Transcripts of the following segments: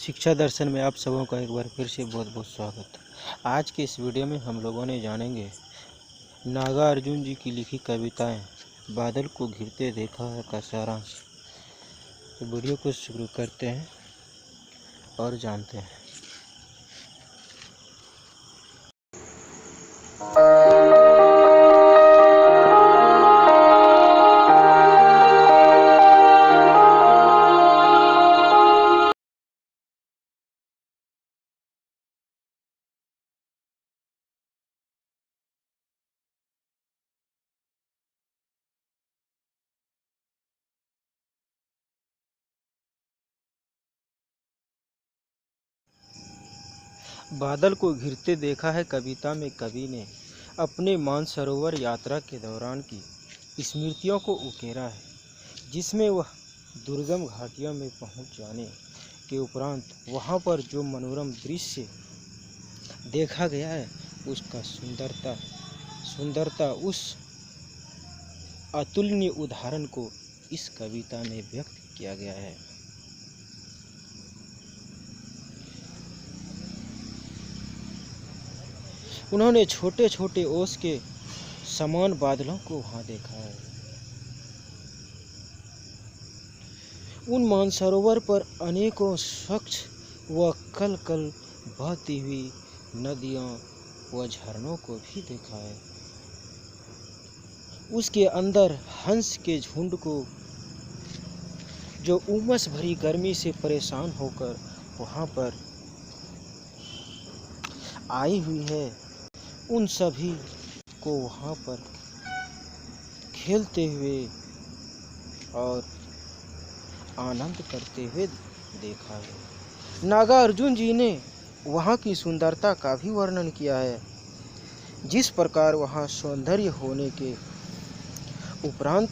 शिक्षा दर्शन में आप सबों का एक बार फिर से बहुत बहुत स्वागत। आज के इस वीडियो में हम लोगों ने जानेंगे नागार्जुन जी की लिखी कविताएं बादल को घिरते देखा है का सारांश। तो वीडियो को शुरू करते हैं और जानते हैं। बादल को घिरते देखा है कविता में कवि ने अपने मानसरोवर यात्रा के दौरान की स्मृतियों को उकेरा है, जिसमें वह दुर्गम घाटियों में पहुंच जाने के उपरांत वहां पर जो मनोरम दृश्य देखा गया है उसका सुंदरता उस अतुलनीय उदाहरण को इस कविता में व्यक्त किया गया है। उन्होंने छोटे छोटे ओस के समान बादलों को वहां देखा है। उन मानसरोवर पर अनेकों स्वच्छ व कल कल बहती हुई नदियों व झरनों को भी देखा है। उसके अंदर हंस के झुंड को जो उमस भरी गर्मी से परेशान होकर वहां पर आई हुई है, उन सभी को वहां पर खेलते हुए और आनंद करते हुए देखा है। नागार्जुन जी ने वहां की सुंदरता का भी वर्णन किया है। जिस प्रकार वहां सौंदर्य होने के उपरांत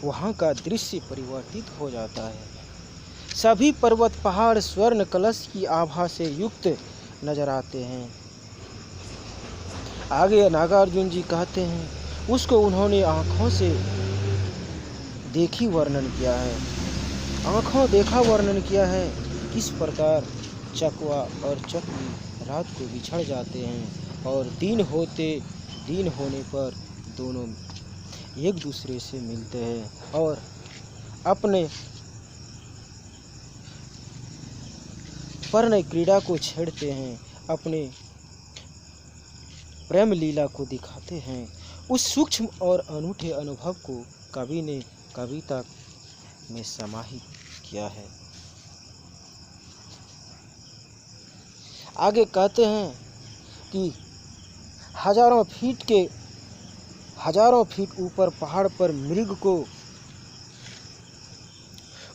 वहां का दृश्य परिवर्तित हो जाता है। सभी पर्वत पहाड़ स्वर्ण कलश की आभा से युक्त नजर आते हैं। आगे नागार्जुन जी कहते हैं, उसको उन्होंने आँखों से देखी वर्णन किया है। आँखों देखा वर्णन किया है। किस प्रकार चकवा और चकवी रात को बिछड़ जाते हैं और दिन होने पर दोनों एक दूसरे से मिलते हैं और अपने प्रणय क्रीड़ा को छेड़ते हैं, अपने प्रेम लीला को दिखाते हैं। उस सूक्ष्म और अनूठे अनुभव को कवि ने कविता में समाहित किया है। आगे कहते हैं कि हजारों फीट ऊपर पहाड़ पर मृग को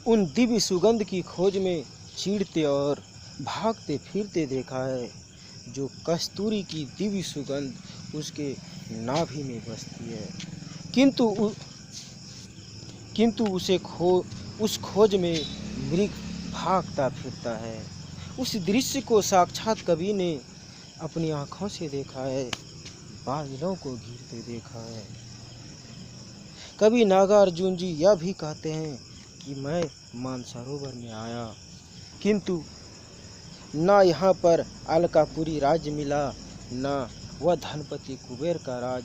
उन दिव्य सुगंध की खोज में चीरते और भागते फिरते देखा है। जो कस्तूरी की दिव्य सुगंध उसके नाभि में बसती है, किंतु उस खोज में मृग भागता फिरता है। उस दृश्य को साक्षात कवि ने अपनी आँखों से देखा है, बादलों को घिरते देखा है। कवि नागार्जुन जी यह भी कहते हैं कि मैं मानसरोवर में आया, किंतु न यहाँ पर अलकापुरी राज्य मिला, न वह धनपति कुबेर का राज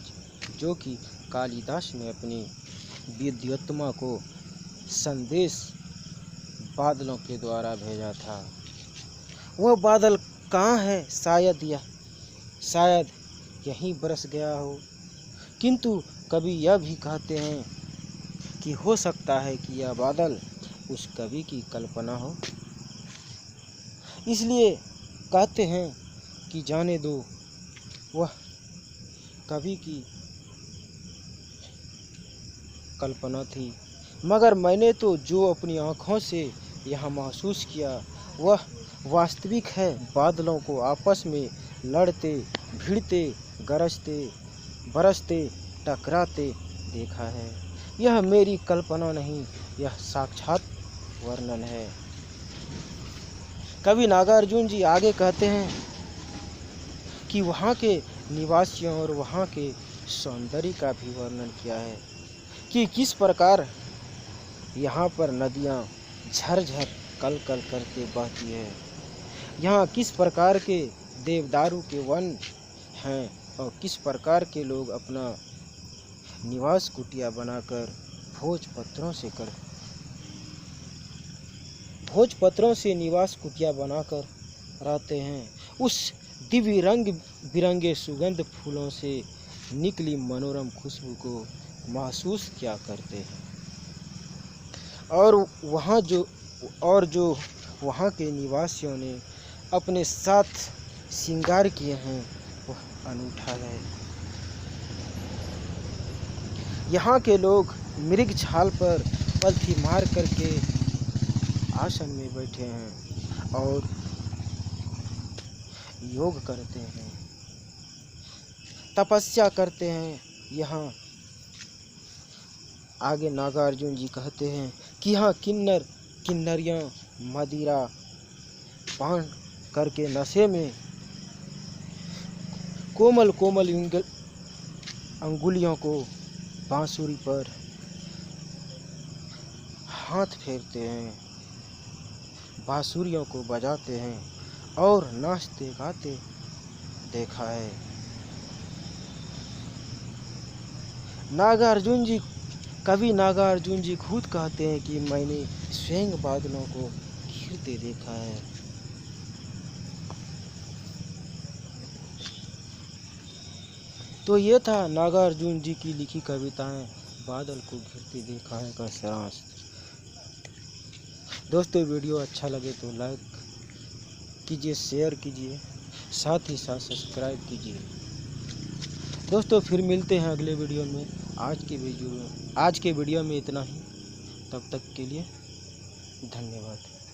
जो कि कालिदास ने अपनी विद्योत्तमा को संदेश बादलों के द्वारा भेजा था। वह बादल कहाँ है? शायद यहीं बरस गया हो। किंतु कवि यह भी कहते हैं कि हो सकता है कि यह बादल उस कवि की कल्पना हो। इसलिए कहते हैं कि जाने दो, वह कवि की कल्पना थी, मगर मैंने तो जो अपनी आँखों से यह महसूस किया वह वास्तविक है। बादलों को आपस में लड़ते, भिड़ते, गरजते, बरसते, टकराते देखा है। यह मेरी कल्पना नहीं, यह साक्षात वर्णन है। कवि नागार्जुन जी आगे कहते हैं कि वहाँ के निवासियों और वहाँ के सौंदर्य का भी वर्णन किया है कि किस प्रकार यहाँ पर नदियाँ झरझर कल कल करके बहती है यहाँ किस प्रकार के देवदारू के वन हैं और किस प्रकार के लोग अपना निवास कुटिया बनाकर भोजपत्रों से निवास कुटिया बनाकर रहते हैं। उस दिव्य रंग बिरंगे सुगंध फूलों से निकली मनोरम खुशबू को महसूस किया करते हैं और जो वहाँ के निवासियों ने अपने साथ श्रृंगार किए हैं वह अनूठा है। यहाँ के लोग मृग छाल पर पलथी मार करके आसन में बैठे हैं और योग करते हैं, तपस्या करते हैं। यहाँ आगे नागार्जुन जी कहते हैं कि यहाँ किन्नरियाँ मदिरा पान करके नशे में कोमल कोमल अंगुलियों को बांसुरी पर हाथ फेरते हैं, बांसुरियों को बजाते हैं और नाचते गाते देखा है। कवि नागार्जुन जी खुद कहते हैं कि मैंने स्वयं बादलों को घिरते देखा है। तो ये था नागार्जुन जी की लिखी कविताएं बादल को घिरते देखा है का सारांश। दोस्तों वीडियो अच्छा लगे तो लाइक कीजिए, शेयर कीजिए, साथ ही साथ सब्सक्राइब कीजिए। दोस्तों फिर मिलते हैं अगले वीडियो में। आज के वीडियो में इतना ही। तब तक के लिए धन्यवाद।